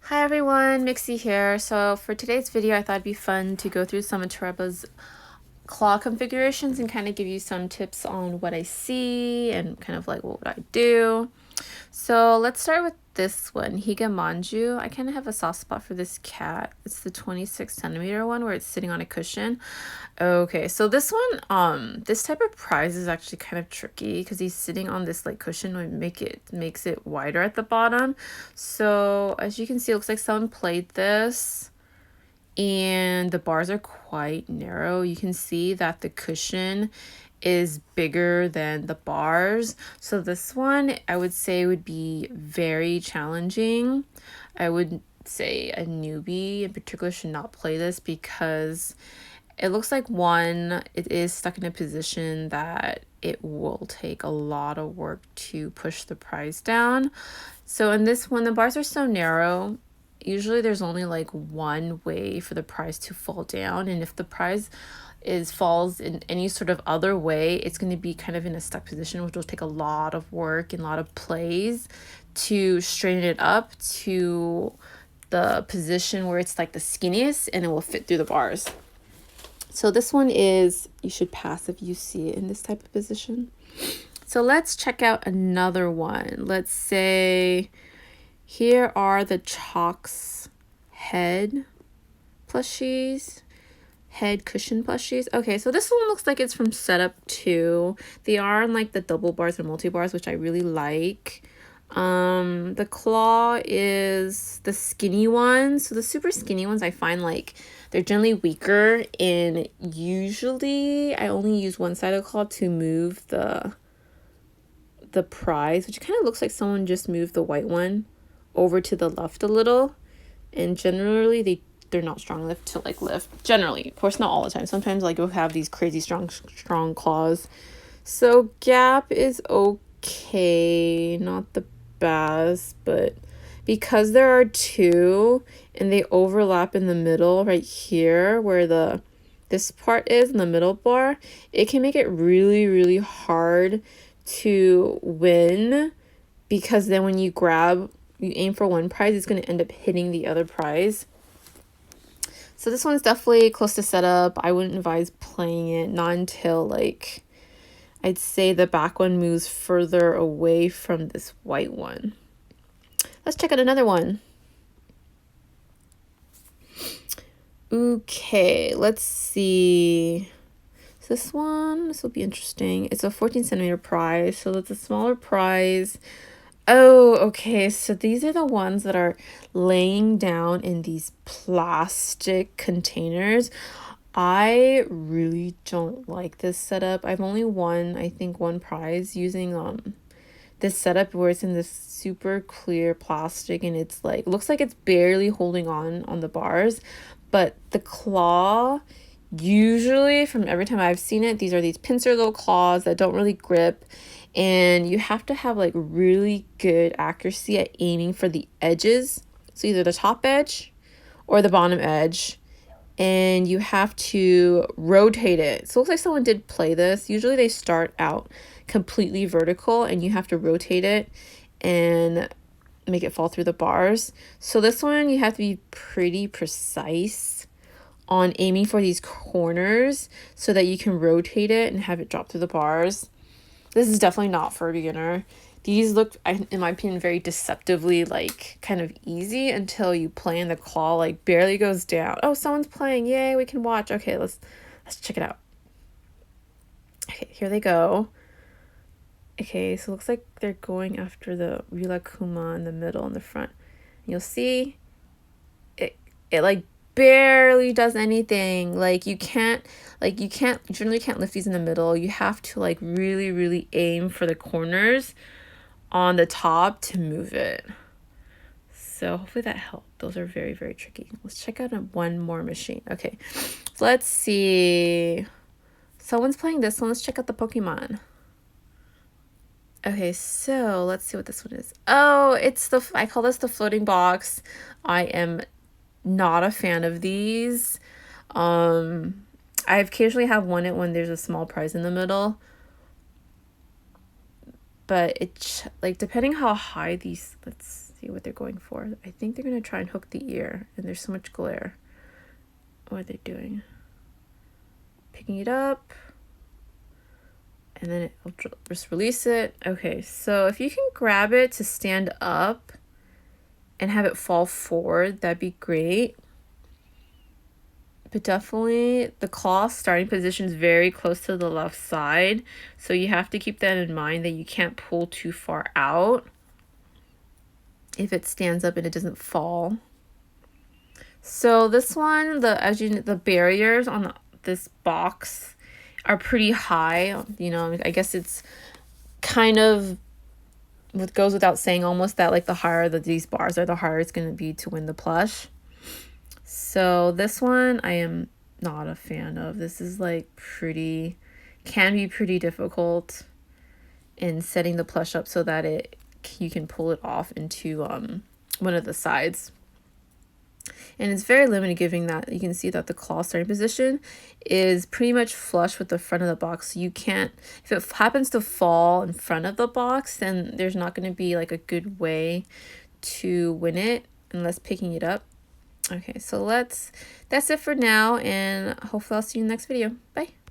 Hi everyone, Mixie here. So for today's video, I thought it'd be fun to go through some of Toreba's claw configurations and kind of give you some tips on what I see and kind of like what would I do. So let's start with this one, Higa Manju. I kind of have a soft spot for this cat. It's the 26cm one where it's sitting on a cushion. Okay, so this one, this type of prize is actually kind of tricky because he's sitting on this like cushion and makes it wider at the bottom. So as you can see, it looks like someone played this and the bars are quite narrow. You can see that the cushion is bigger than the bars. So this one I would say would be very challenging. I would say a newbie in particular should not play this because it looks like one, it is stuck in a position that it will take a lot of work to push the prize down. So in this one, the bars are so narrow, usually there's only like one way for the prize to fall down, and if the prize falls in any sort of other way, it's going to be kind of in a stuck position, which will take a lot of work and a lot of plays to straighten it up to the position where it's like the skinniest and it will fit through the bars. So this one is, you should pass if you see it in this type of position. So let's check out another one. Let's say here are the Chalk's head plushies, head cushion plushies. Okay, so this one looks like it's from Setup 2. They are in like the double bars and multi bars, which I really like. The claw is the skinny ones. So the super skinny ones, I find like they're generally weaker, and usually I only use one side of the claw to move the prize, which kind of looks like someone just moved the white one over to the left a little, and generally they're not strong enough to like lift. Generally, of course, not all the time. Sometimes like you'll have these crazy strong claws. So gap is okay, not the best, but because there are two and they overlap in the middle right here where this part is in the middle bar, it can make it really hard to win, because then when you aim for one prize, it's going to end up hitting the other prize. So this one's definitely close to setup. I wouldn't advise playing it, not until like I'd say the back one moves further away from this white one. Let's check out another one. Okay, let's see. So this will be interesting. It's a 14cm prize, so that's a smaller prize. Oh, okay, so these are the ones that are laying down in these plastic containers. I really don't like this setup. I've only won, I think, one prize using this setup where it's in this super clear plastic, and it's like, looks like it's barely holding on the bars, but the claw, usually from every time I've seen it, these are these pincer little claws that don't really grip, and you have to have like really good accuracy at aiming for the edges, so either the top edge or the bottom edge, and you have to rotate it. So it looks like someone did play this. Usually they start out completely vertical and you have to rotate it and make it fall through the bars. So this one you have to be pretty precise on aiming for these corners so that you can rotate it and have it drop through the bars. This is definitely not for a beginner. These look, in my opinion, very deceptively like kind of easy until you play and the claw like barely goes down. Oh, someone's playing. Yay, we can watch. Okay, let's check it out. Okay, here they go. Okay, so it looks like they're going after the Rilakuma in the middle and the front. And you'll see it like barely does anything. Like you generally can't lift these in the middle. You have to like really aim for the corners on the top to move it. So hopefully that helped. Those are very tricky. Let's check out one more machine. Okay, so let's see. Someone's playing this one. Let's check out the Pokemon. Okay, so let's see what this one is. Oh, I call this the floating box. I am not a fan of these. I occasionally have won it when there's a small prize in the middle, but it's like depending how high these, let's see what they're going for. I think they're going to try and hook the ear, and there's so much glare. What are they doing? Picking it up, and then it'll just release it. Okay, so if you can grab it to stand up and have it fall forward, that'd be great. But definitely the claw starting position is very close to the left side, so you have to keep that in mind, that you can't pull too far out if it stands up and it doesn't fall. So this one, the barriers on this box are pretty high. You know, I guess it's kind of what goes without saying almost, that like the higher that these bars are, the harder it's going to be to win the plush. So this one I am not a fan of. This is like can be pretty difficult in setting the plush up so that you can pull it off into one of the sides. And it's very limited, giving that you can see that the claw starting position is pretty much flush with the front of the box. So you can't, if it happens to fall in front of the box, then there's not going to be like a good way to win it unless picking it up. Okay, so that's it for now, and hopefully I'll see you in the next video. Bye.